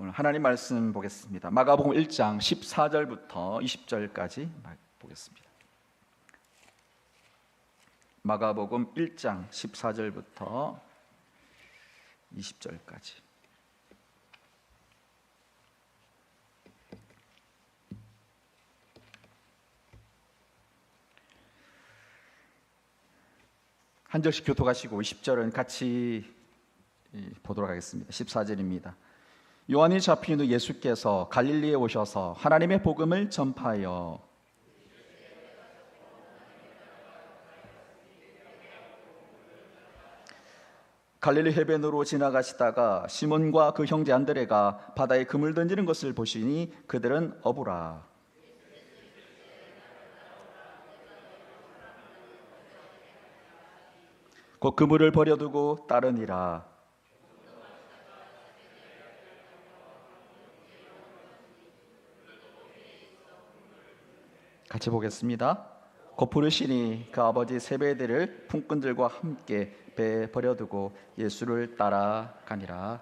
오늘 하나님 말씀 보겠습니다. 마가복음 1장 14절부터 20절까지 보겠습니다. 마가복음 1장 14절부터 20절까지. 한 절씩 교독하시고 20절은 같이 보도록 하겠습니다. 14절입니다. 요한이 잡힌 후 예수께서 갈릴리에 오셔서 하나님의 복음을 전파하여 갈릴리 해변으로 지나가시다가 시몬과 그 형제 안드레가 바다에 그물 던지는 것을 보시니 그들은 어부라. 곧 그물을 버려두고 따르니라. 같이 보겠습니다. 곧 부르시니 그 아버지 세베대를 품꾼들과 함께 배에 버려두고 예수를 따라가니라.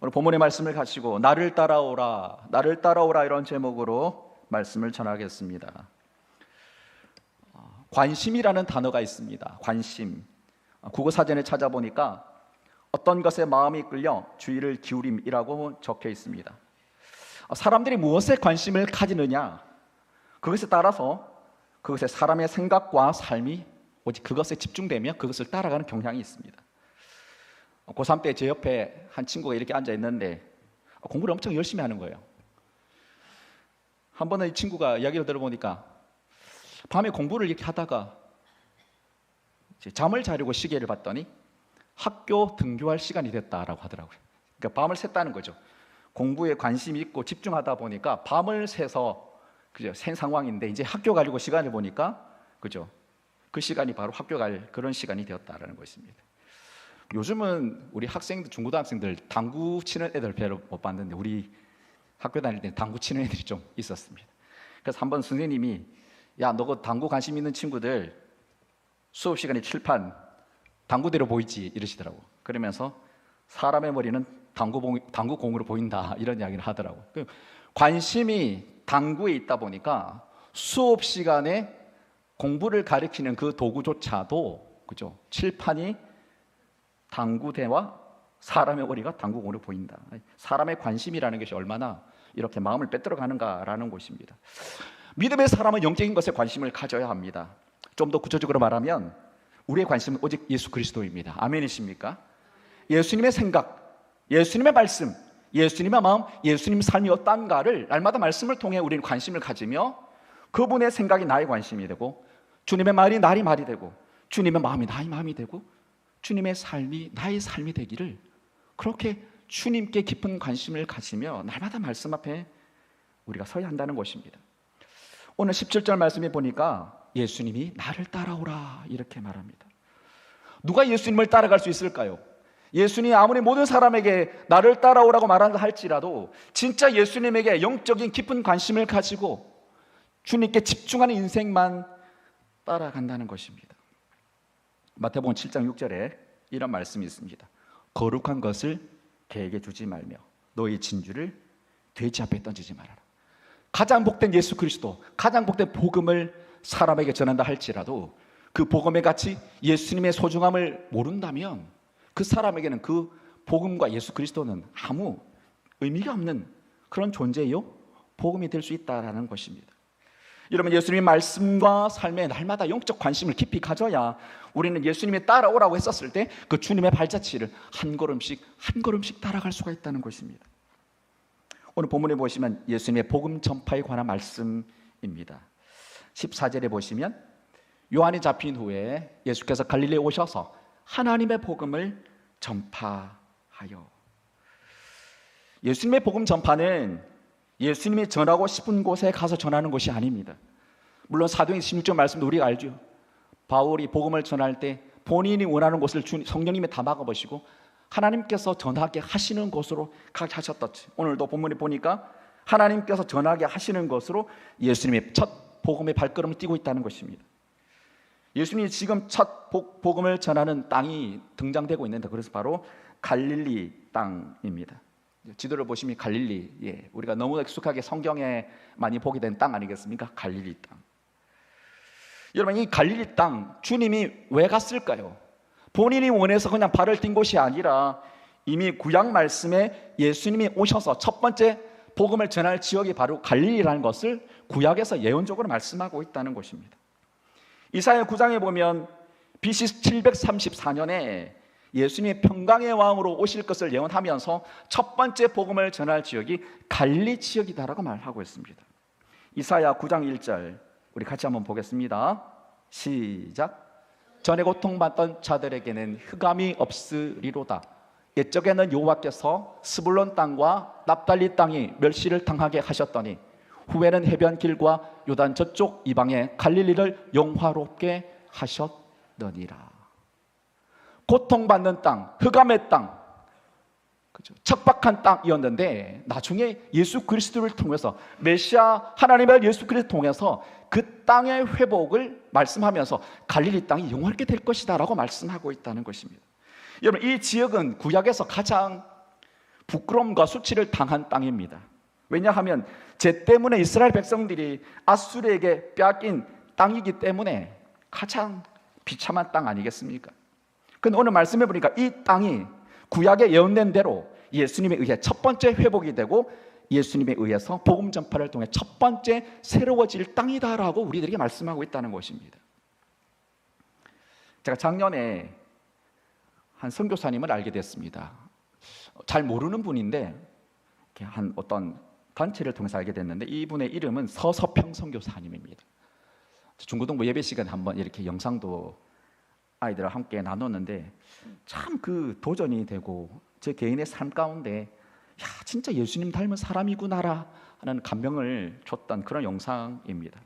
오늘 본문의 말씀을 가지고 나를 따라오라, 나를 따라오라 이런 제목으로 말씀을 전하겠습니다. 관심이라는 단어가 있습니다. 관심. 국어사전에 찾아보니까 어떤 것에 마음이 끌려 주의를 기울임이라고 적혀 있습니다. 사람들이 무엇에 관심을 가지느냐, 그것에 따라서 그것에 사람의 생각과 삶이 오직 그것에 집중되며 그것을 따라가는 경향이 있습니다. 고3 때 제 옆에 한 친구가 이렇게 앉아 있는데 공부를 엄청 열심히 하는 거예요. 한 번은 이 친구가 이야기를 들어보니까 밤에 공부를 이렇게 하다가 잠을 자려고 시계를 봤더니 학교 등교할 시간이 됐다라고 하더라고요. 그러니까 밤을 샜다는 거죠. 공부에 관심이 있고 집중하다 보니까 밤을 새서 그죠? 센 상황인데 이제 학교 가려고 시간을 보니까 그죠? 그 시간이 바로 학교 갈 그런 시간이 되었다라는 것입니다. 요즘은 우리 학생들, 중고등학생들 당구 치는 애들 별로 못 봤는데 우리 학교 다닐 때 당구 치는 애들이 좀 있었습니다. 그래서 한번 선생님이 야, 너 그 당구 관심 있는 친구들 수업 시간에 칠판 당구대로 보이지 이러시더라고. 그러면서 사람의 머리는 당구공으로 보인다 이런 이야기를 하더라고. 관심이 당구에 있다 보니까 수업 시간에 공부를 가리키는 그 도구조차도 그죠? 칠판이 당구대와 사람의 머리가 당구공으로 보인다. 사람의 관심이라는 것이 얼마나 이렇게 마음을 빼들어가는가라는 것입니다. 믿음의 사람은 영적인 것에 관심을 가져야 합니다. 좀 더 구체적으로 말하면 우리의 관심은 오직 예수 그리스도입니다. 아멘이십니까? 예수님의 생각, 예수님의 말씀, 예수님의 마음, 예수님의 삶이 어떤가를 날마다 말씀을 통해 우리는 관심을 가지며 그분의 생각이 나의 관심이 되고 주님의 말이 나의 말이 되고 주님의 마음이 나의 마음이 되고 주님의 삶이 나의 삶이 되기를 그렇게 주님께 깊은 관심을 가지며 날마다 말씀 앞에 우리가 서야 한다는 것입니다. 오늘 17절 말씀에 보니까 예수님이 나를 따라오라 이렇게 말합니다. 누가 예수님을 따라갈 수 있을까요? 예수님이 아무리 모든 사람에게 나를 따라오라고 말한다 할지라도 진짜 예수님에게 영적인 깊은 관심을 가지고 주님께 집중하는 인생만 따라간다는 것입니다. 마태복음 7장 6절에 이런 말씀이 있습니다. 거룩한 것을 개에게 주지 말며 너희 진주를 돼지 앞에 던지지 말아라. 가장 복된 예수 그리스도, 가장 복된 복음을 사람에게 전한다 할지라도 그 복음의 가치, 예수님의 소중함을 모른다면 그 사람에게는 그 복음과 예수 그리스도는 아무 의미가 없는 그런 존재요 복음이 될 수 있다는 것입니다. 여러분, 예수님의 말씀과 삶에 날마다 영적 관심을 깊이 가져야 우리는 예수님이 따라오라고 했었을 때 그 주님의 발자취를 한 걸음씩 한 걸음씩 따라갈 수가 있다는 것입니다. 오늘 본문에 보시면 예수님의 복음 전파에 관한 말씀입니다. 14절에 보시면 요한이 잡힌 후에 예수께서 갈릴리에 오셔서 하나님의 복음을 전파하여. 예수님의 복음 전파는 예수님이 전하고 싶은 곳에 가서 전하는 것이 아닙니다. 물론 사도행 16절 말씀도 우리가 알죠. 바울이 복음을 전할 때 본인이 원하는 곳을 성령님이 다 막아보시고 하나님께서 전하게 하시는 곳으로 가게 하셨듯이 오늘도 본문에 보니까 하나님께서 전하게 하시는 것으로 예수님의 첫 복음의 발걸음을 띄고 있다는 것입니다. 예수님이 지금 첫 복음을 전하는 땅이 등장되고 있는데 그래서 바로 갈릴리 땅입니다. 지도를 보시면 갈릴리, 우리가 너무 익숙하게 성경에 많이 보게 된 땅 아니겠습니까? 갈릴리 땅. 여러분, 이 갈릴리 땅 주님이 왜 갔을까요? 본인이 원해서 그냥 발을 띈 곳이 아니라 이미 구약 말씀에 예수님이 오셔서 첫 번째 복음을 전할 지역이 바로 갈릴리라는 것을 구약에서 예언적으로 말씀하고 있다는 것입니다. 이사야 9장에 보면 BC 734년에 예수님이 평강의 왕으로 오실 것을 예언하면서 첫 번째 복음을 전할 지역이 갈릴리 지역이다라고 말하고 있습니다. 이사야 9장 1절 우리 같이 한번 보겠습니다. 시작. 전에 고통받던 자들에게는 흑암이 없으리로다. 옛적에는 여호와께서 스불론 땅과 납달리 땅이 멸시를 당하게 하셨더니 후에는 해변길과 요단 저쪽 이방의 갈릴리를 영화롭게 하셨더니라. 고통받는 땅, 흑암의 땅, 그죠? 척박한 땅이었는데 나중에 예수 그리스도를 통해서 메시아 하나님의 예수 그리스도를 통해서 그 땅의 회복을 말씀하면서 갈릴리 땅이 영화롭게 될 것이다 라고 말씀하고 있다는 것입니다. 여러분, 이 지역은 구약에서 가장 부끄러움과 수치를 당한 땅입니다. 왜냐하면 죄 때문에 이스라엘 백성들이 아수르에게 빼앗긴 땅이기 때문에 가장 비참한 땅 아니겠습니까? 그런데 오늘 말씀해 보니까 이 땅이 구약에 예언된 대로 예수님에 의해 첫 번째 회복이 되고 예수님에 의해서 복음 전파를 통해 첫 번째 새로워질 땅이다라고 우리들에게 말씀하고 있다는 것입니다. 제가 작년에 한 선교사님을 알게 됐습니다. 잘 모르는 분인데 한 어떤 단체를 통해서 알게 됐는데 이분의 이름은 서서평 선교사님입니다. 중고등부 예배 시간에 한번 이렇게 영상도 아이들과 함께 나눴는데 참 그 도전이 되고 제 개인의 삶 가운데 야, 진짜 예수님 닮은 사람이구나라 하는 감명을 줬던 그런 영상입니다.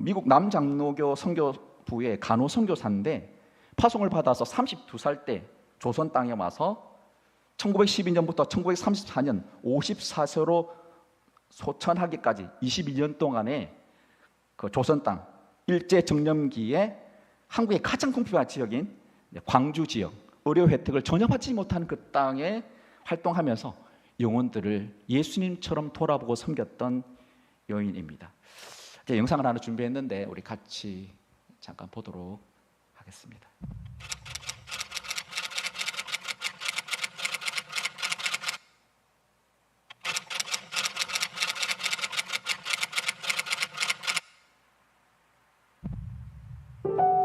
미국 남장로교 선교부의 간호 선교사인데 파송을 받아서 32살 때 조선 땅에 와서 1912년부터 1934년 54세로 소천하기까지 22년 동안에 그 조선 땅 일제 정념기에 한국의 가장 공평한 지역인 광주 지역, 의료 혜택을 전혀 받지 못하는 그 땅에 활동하면서 영혼들을 예수님처럼 돌아보고 섬겼던 여인입니다. 제가 영상을 하나 준비했는데 우리 같이 잠깐 보도록 하겠습니다.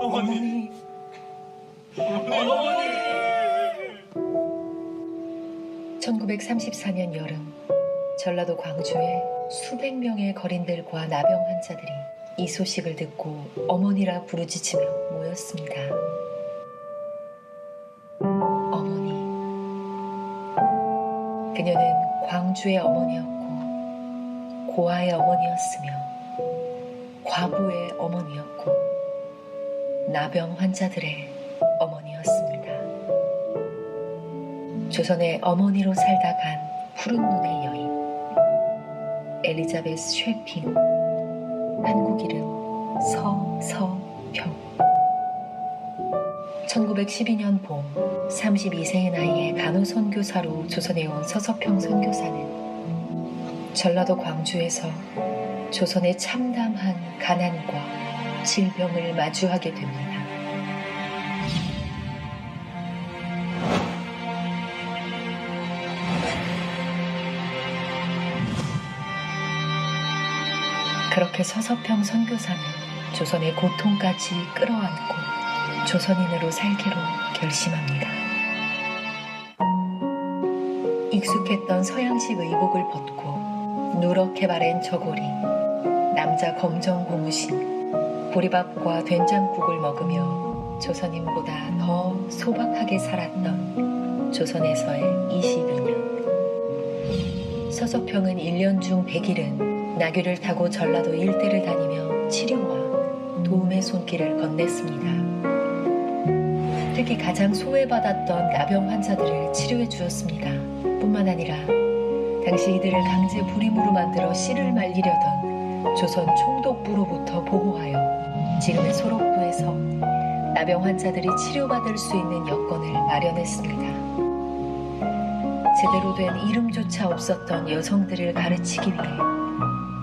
어머니, 어머니. 1934년 여름, 전라도 광주에 수백 명의 거린들과 나병 환자들이 이 소식을 듣고 어머니라 부르짖으며 모였습니다. 어머니. 그녀는 광주의 어머니였고 고아의 어머니였으며 과부의 어머니였고 나병 환자들의 어머니였습니다. 조선의 어머니로 살다 간 푸른 눈의 여인 엘리자베스 쉐핑, 한국 이름 서서평. 1912년 봄 32세의 나이에 간호선교사로 조선에 온 서서평 선교사는 전라도 광주에서 조선의 참담한 가난과 질병을 마주하게 됩니다. 그렇게 서서평 선교사는 조선의 고통까지 끌어안고 조선인으로 살기로 결심합니다. 익숙했던 서양식 의복을 벗고 누렇게 바랜 저고리, 남자 검정 고무신, 보리밥과 된장국을 먹으며 조선인보다 더 소박하게 살았던 조선에서의 22년. 서서평은 1년 중 100일은 나귀를 타고 전라도 일대를 다니며 치료와 도움의 손길을 건넸습니다. 특히 가장 소외받았던 나병 환자들을 치료해 주었습니다. 뿐만 아니라 당시 이들을 강제 불임으로 만들어 씨를 말리려던 조선 총독부로부터 보호하여 지금의 소록도에서 나병 환자들이 치료받을 수 있는 여건을 마련했습니다. 제대로 된 이름조차 없었던 여성들을 가르치기 위해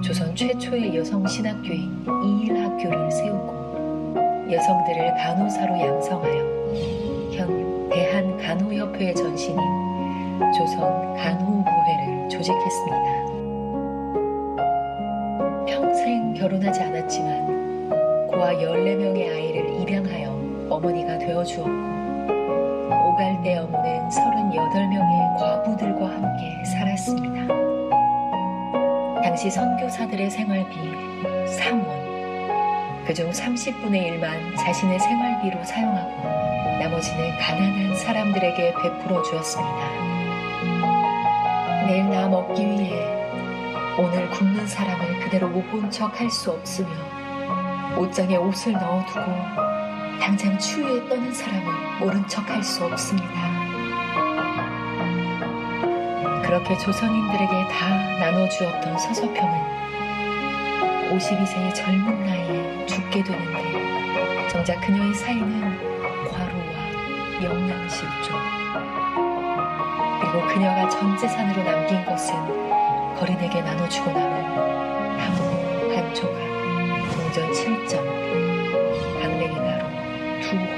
조선 최초의 여성 신학교인 이일학교를 세우고 여성들을 간호사로 양성하여 현 대한간호협회의 전신인 조선간호부회를 조직했습니다. 평생 결혼하지 않았지만 고아 14명의 아이를 입양하여 어머니가 되어주었고 오갈 데 없는 38명의 과부들과 함께 살았습니다. 당시 선교사들의 생활비 3원, 그중 30분의 1만 자신의 생활비로 사용하고 나머지는 가난한 사람들에게 베풀어 주었습니다. 내일 나 먹기 위해 오늘 굶는 사람을 그대로 못 본 척 할 수 없으며 옷장에 옷을 넣어두고 당장 추위에 떠는 사람을 모른 척 할 수 없습니다. 그렇게 조선인들에게 다 나눠주었던 서서평은 52세의 젊은 나이에 죽게 되는데 정작 그녀의 사인은 과로와 영양실조, 그리고 그녀가 전 재산으로 남긴 것은 거린에게 나눠주고 남은 나무 한 조각, 동전 7점, 강냉이 가루 2호,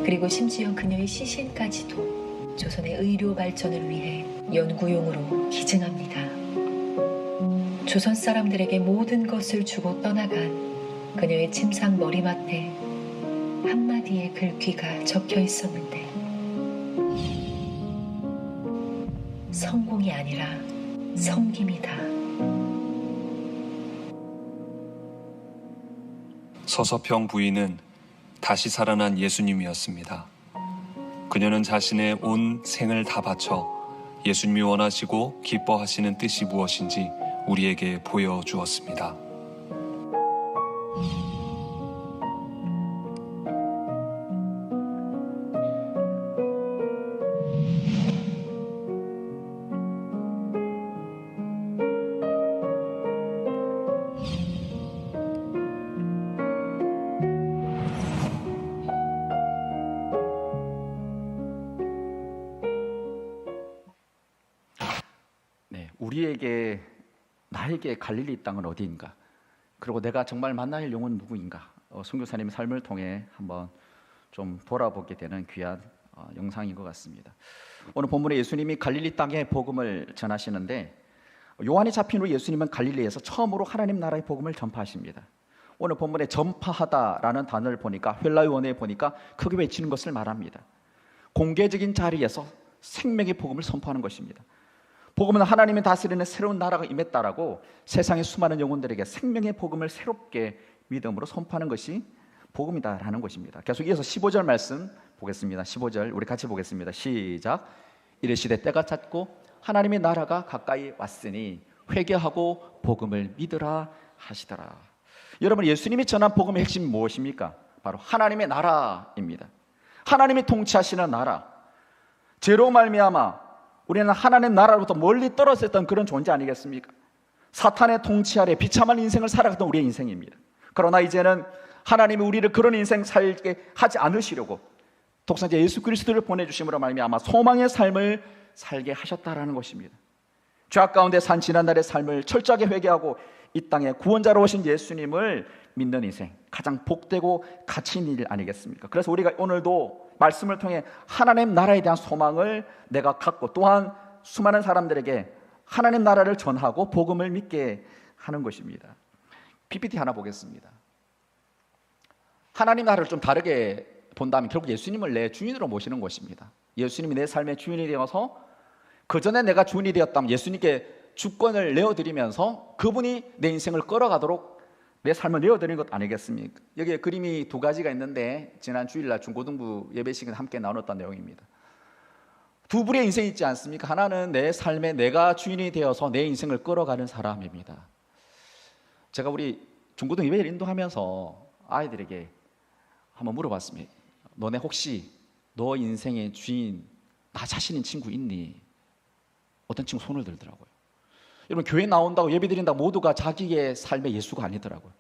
그리고 심지어 그녀의 시신까지도 조선의 의료 발전을 위해 연구용으로 기증합니다. 조선 사람들에게 모든 것을 주고 떠나간 그녀의 침상 머리맡에 한마디의 글귀가 적혀 있었는데, 성공이 아니라 섬김이다. 서서평 부인은 다시 살아난 예수님이었습니다. 그녀는 자신의 온 생을 다 바쳐 예수님이 원하시고 기뻐하시는 뜻이 무엇인지 우리에게 보여주었습니다. 우리에게 나에게 갈릴리 땅은 어디인가? 그리고 내가 정말 만날 영혼은 누구인가? 선교사님의 삶을 통해 한번 좀 돌아보게 되는 귀한 영상인 것 같습니다. 오늘 본문에 예수님이 갈릴리 땅에 복음을 전하시는데, 요한이 잡힌 후 예수님은 갈릴리에서 처음으로 하나님 나라의 복음을 전파하십니다. 오늘 본문에 전파하다라는 단어를 보니까, 헬라어 원어에 보니까 크게 외치는 것을 말합니다. 공개적인 자리에서 생명의 복음을 선포하는 것입니다. 복음은 하나님이 다스리는 새로운 나라가 임했다라고 세상의 수많은 영혼들에게 생명의 복음을 새롭게 믿음으로 선포하는 것이 복음이다라는 것입니다. 계속 이어서 15절 말씀 보겠습니다. 15절 우리 같이 보겠습니다. 시작. 이르시되 때가 찼고 하나님의 나라가 가까이 왔으니 회개하고 복음을 믿으라 하시더라. 여러분, 예수님이 전한 복음의 핵심이 무엇입니까? 바로 하나님의 나라입니다. 하나님이 통치하시는 나라. 죄로 말미암아 우리는 하나님 나라로부터 멀리 떨어져 있던 그런 존재 아니겠습니까? 사탄의 통치 아래 비참한 인생을 살아갔던 우리의 인생입니다. 그러나 이제는 하나님이 우리를 그런 인생 살게 하지 않으시려고 독생자 예수 그리스도를 보내주심으로 말미암아 소망의 삶을 살게 하셨다라는 것입니다. 죄악 가운데 산 지난날의 삶을 철저하게 회개하고 이 땅에 구원자로 오신 예수님을 믿는 인생, 가장 복되고 가치 있는 일 아니겠습니까? 그래서 우리가 오늘도 말씀을 통해 하나님 나라에 대한 소망을 내가 갖고, 또한 수많은 사람들에게 하나님 나라를 전하고 복음을 믿게 하는 것입니다. PPT 하나 보겠습니다. 하나님 나라를 좀 다르게 본다면 결국 예수님을 내 주인으로 모시는 것입니다. 예수님이 내 삶의 주인이 되어서, 그 전에 내가 주인이 되었다면 예수님께 주권을 내어드리면서 그분이 내 인생을 끌어가도록 내 삶을 내어드리는 것 아니겠습니까? 여기에 그림이 두 가지가 있는데, 지난 주일날 중고등부 예배식에 함께 나눴던 내용입니다. 두 분의 인생이 있지 않습니까? 하나는 내 삶에 내가 주인이 되어서 내 인생을 끌어가는 사람입니다. 제가 우리 중고등 예배를 인도하면서 아이들에게 한번 물어봤습니다. 너네 혹시 너 인생의 주인, 나 자신인 친구 있니? 어떤 친구 손을 들더라고요. 여러분, 교회 나온다고 예배드린다고 모두가 자기의 삶의 예수가 아니더라고요.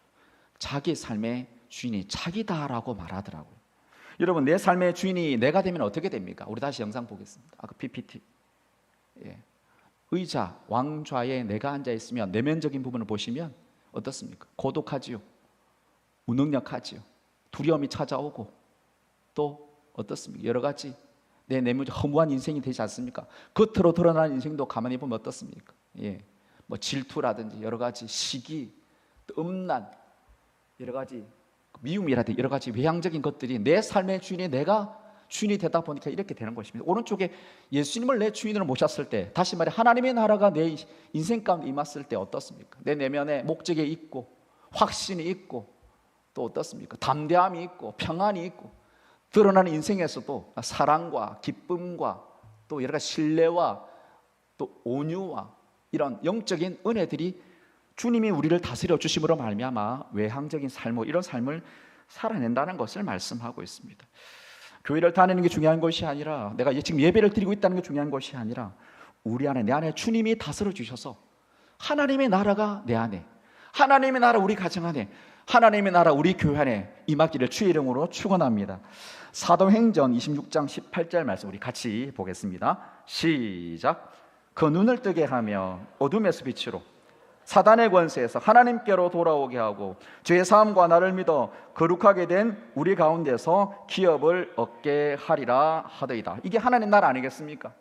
자기의 삶의 주인이 자기다라고 말하더라고요. 여러분, 내 삶의 주인이 내가 되면 어떻게 됩니까? 우리 다시 영상 보겠습니다. 아까 PPT. 의자, 왕좌에 내가 앉아 있으면 내면적인 부분을 보시면 어떻습니까? 고독하지요. 무능력하지요. 두려움이 찾아오고 또 어떻습니까? 여러 가지 내 내면적 허무한 인생이 되지 않습니까? 겉으로 드러나는 인생도 가만히 보면 어떻습니까? 뭐 질투라든지 여러 가지 시기, 또 음란, 여러 가지 미움이라든지 여러 가지 외향적인 것들이 내 삶의 주인이 내가 주인이 되다 보니까 이렇게 되는 것입니다. 오른쪽에 예수님을 내 주인으로 모셨을 때, 다시 말해 하나님의 나라가 내 인생 가운데 임했을 때 어떻습니까? 내 내면에 목적이 있고 확신이 있고 또 어떻습니까? 담대함이 있고 평안이 있고 드러나는 인생에서도 사랑과 기쁨과 또 여러 가지 신뢰와 또 온유와 이런 영적인 은혜들이 주님이 우리를 다스려 주심으로 말미암아 외향적인 삶, 이런 삶을 살아낸다는 것을 말씀하고 있습니다. 교회를 다니는 게 중요한 것이 아니라, 내가 지금 예배를 드리고 있다는 게 중요한 것이 아니라, 우리 안에, 내 안에 주님이 다스려 주셔서 하나님의 나라가 내 안에, 하나님의 나라 우리 가정 안에, 하나님의 나라 우리 교회 안에 임하기를 주의 이름으로 축원합니다. 사도행전 26장 18절 말씀 우리 같이 보겠습니다. 시작. 그 눈을 뜨게 하며 어둠에서 빛으로 사단의 권세에서 하나님께로 돌아오게 하고 죄의 사함과 나를 믿어 거룩하게 된 우리 가운데서 기업을 얻게 하리라 하더이다. 이게 하나님 나라 아니겠습니까?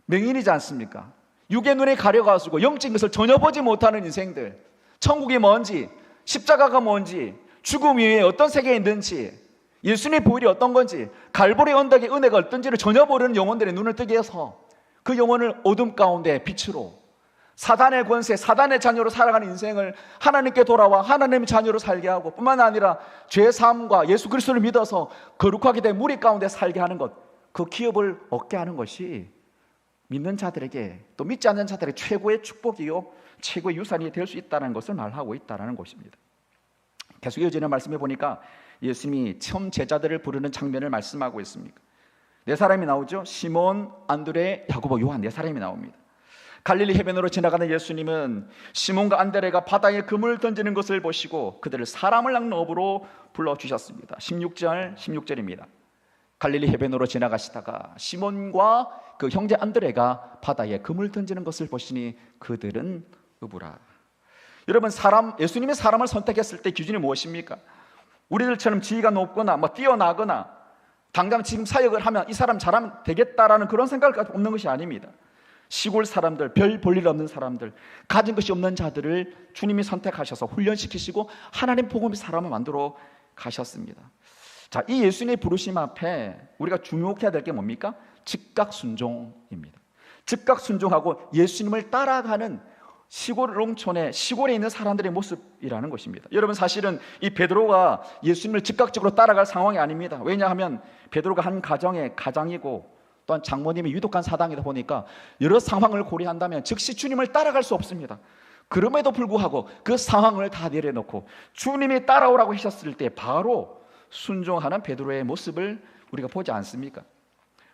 명인이지 않습니까? 육의 눈에 가려가지고 영적인 것을 전혀 보지 못하는 인생들, 천국이 뭔지, 십자가가 뭔지, 죽음 위에 어떤 세계에 있는지, 예수님의 보혈이 어떤 건지, 갈보리 언덕의 은혜가 어떤지를 전혀 모르는 영혼들의 눈을 뜨게 해서 그 영혼을 어둠 가운데 빛으로, 사단의 권세, 사단의 자녀로 살아가는 인생을 하나님께 돌아와 하나님의 자녀로 살게 하고, 뿐만 아니라 죄 사함과 예수 그리스도를 믿어서 거룩하게 된 무리 가운데 살게 하는 것, 그 기업을 얻게 하는 것이 믿는 자들에게, 또 믿지 않는 자들에게 최고의 축복이요 최고의 유산이 될 수 있다는 것을 말하고 있다는 것입니다. 계속 이어지는 말씀에 보니까 예수님이 처음 제자들을 부르는 장면을 말씀하고 있습니다. 네 사람이 나오죠. 시몬, 안드레, 야고보, 요한, 네 사람이 나옵니다. 갈릴리 해변으로 지나가는 예수님은 시몬과 안드레가 바다에 그물을 던지는 것을 보시고 그들을 사람을 낚는 어부로 불러주셨습니다. 16절입니다. 갈릴리 해변으로 지나가시다가 시몬과 그 형제 안드레가 바다에 그물 던지는 것을 보시니 그들은 어부라. 여러분, 예수님이 사람을 선택했을 때 기준이 무엇입니까? 우리들처럼 지위가 높거나 뛰어나거나 당장 지금 사역을 하면 이 사람 잘하면 되겠다라는 그런 생각을 가지고 없는 것이 아닙니다. 시골 사람들, 별 볼일 없는 사람들, 가진 것이 없는 자들을 주님이 선택하셔서 훈련시키시고 하나님 복음의 사람을 만들어 가셨습니다. 자, 이 예수님의 부르심 앞에 우리가 주목해야 될 게 뭡니까? 즉각 순종입니다. 즉각 순종하고 예수님을 따라가는 시골 농촌에, 시골에 있는 사람들의 모습이라는 것입니다. 여러분, 사실은 이 베드로가 예수님을 즉각적으로 따라갈 상황이 아닙니다. 왜냐하면 베드로가 한 가정의 가장이고 또한 장모님이 유독한 사당이다 보니까 여러 상황을 고려한다면 즉시 주님을 따라갈 수 없습니다. 그럼에도 불구하고 그 상황을 다 내려놓고 주님이 따라오라고 하셨을 때 바로 순종하는 베드로의 모습을 우리가 보지 않습니까?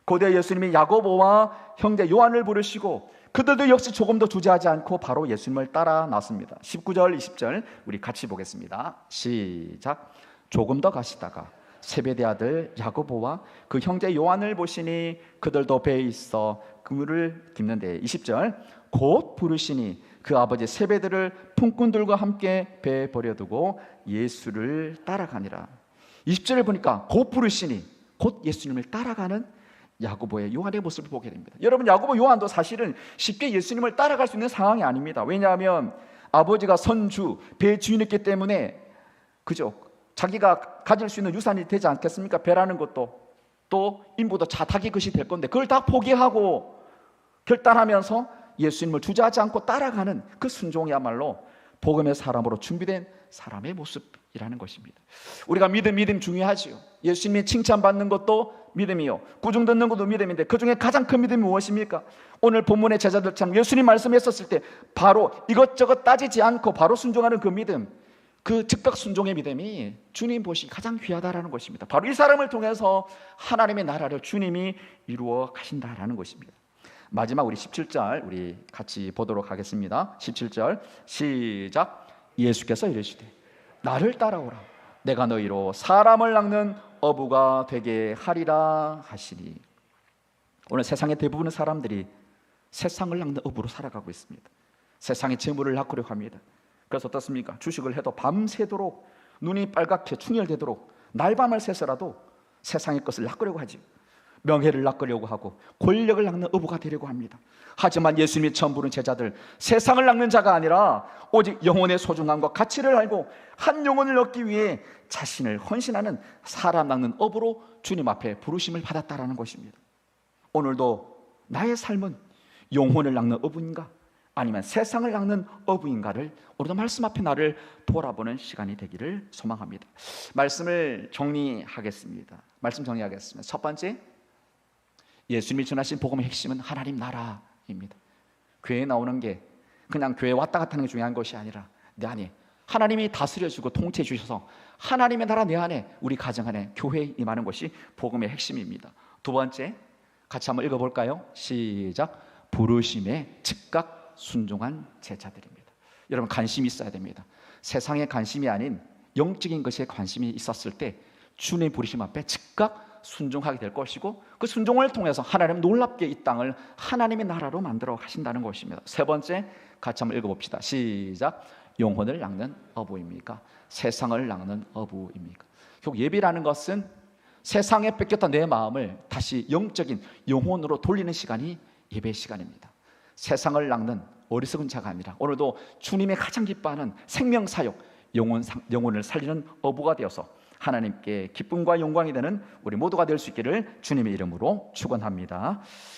고대 예수님이 야고보와 형제 요한을 부르시고 그들도 역시 조금 더 주저하지 않고 바로 예수님을 따라 나섭니다. 19절 20절 우리 같이 보겠습니다. 시작. 조금 더 가시다가 세베대 아들 야고보와 그 형제 요한을 보시니 그들도 배에 있어 그물을 깁는데 20절 곧 부르시니 그 아버지 세베대를 품꾼들과 함께 배에 버려두고 예수를 따라가니라. 20절을 보니까 곧 부르시니 곧 예수님을 따라가는 야고보의 요한의 모습을 보게 됩니다. 여러분, 야고보 요한도 사실은 쉽게 예수님을 따라갈 수 있는 상황이 아닙니다. 왜냐하면 아버지가 선주, 배의 주인이었기 때문에 그죠? 자기가 가질 수 있는 유산이 되지 않겠습니까? 배라는 것도 또 인부도 자탁이 것이 될 건데 그걸 다 포기하고 결단하면서 예수님을 주저하지 않고 따라가는 그 순종이야말로 복음의 사람으로 준비된 사람의 모습이라는 것입니다. 우리가 믿음 중요하지요. 예수님이 칭찬받는 것도 믿음이요, 구중 듣는 것도 믿음인데 그 중에 가장 큰 믿음이 무엇입니까? 오늘 본문의 제자들처럼 예수님 말씀했었을 때 바로 이것저것 따지지 않고 바로 순종하는 그 믿음, 그 즉각 순종의 믿음이 주님 보시기 가장 귀하다라는 것입니다. 바로 이 사람을 통해서 하나님의 나라를 주님이 이루어 가신다라는 것입니다. 마지막 우리 17절 우리 같이 보도록 하겠습니다. 17절 시작. 예수께서 이르시되 나를 따라오라. 내가 너희로 사람을 낚는 어부가 되게 하리라 하시니. 오늘 세상의 대부분의 사람들이 세상을 낚는 어부로 살아가고 있습니다. 세상의 재물을 낚으려고 합니다. 그래서 어떻습니까? 주식을 해도 밤새도록 눈이 빨갛게 충혈되도록 날밤을 새서라도 세상의 것을 낚으려고 하지. 명예를 낚으려고 하고 권력을 낚는 어부가 되려고 합니다. 하지만 예수님이 처음 부른 제자들, 세상을 낚는 자가 아니라 오직 영혼의 소중함과 가치를 알고 한 영혼을 얻기 위해 자신을 헌신하는 사람 낚는 어부로 주님 앞에 부르심을 받았다라는 것입니다. 오늘도 나의 삶은 영혼을 낚는 어부인가 아니면 세상을 낚는 어부인가를 오늘도 말씀 앞에 나를 돌아보는 시간이 되기를 소망합니다. 말씀을 정리하겠습니다. 첫 번째, 예수님이 전하신 복음의 핵심은 하나님 나라입니다. 교회에 나오는 게 그냥 교회 왔다 갔다 하는 게 중요한 것이 아니라 내 안에 하나님이 다스려주고 통치해 주셔서 하나님의 나라 내 안에, 우리 가정 안에, 교회에 임하는 것이 복음의 핵심입니다. 두 번째, 같이 한번 읽어볼까요? 시작. 부르심에 즉각 순종한 제자들입니다. 여러분, 관심이 있어야 됩니다. 세상에 관심이 아닌 영적인 것에 관심이 있었을 때 주님의 부르심 앞에 즉각 순종하게 될 것이고, 그 순종을 통해서 하나님 놀랍게 이 땅을 하나님의 나라로 만들어 가신다는 것입니다. 세 번째, 같이 한번 읽어봅시다. 시작. 영혼을 낚는 어부입니까? 세상을 낚는 어부입니까? 결국 예배라는 것은 세상에 뺏겼던 내 마음을 다시 영적인 영혼으로 돌리는 시간이 예배 시간입니다. 세상을 낚는 어리석은 자가 아니라 오늘도 주님의 가장 기뻐하는 생명사역, 영혼을 살리는 어부가 되어서 하나님께 기쁨과 영광이 되는 우리 모두가 될 수 있기를 주님의 이름으로 축원합니다.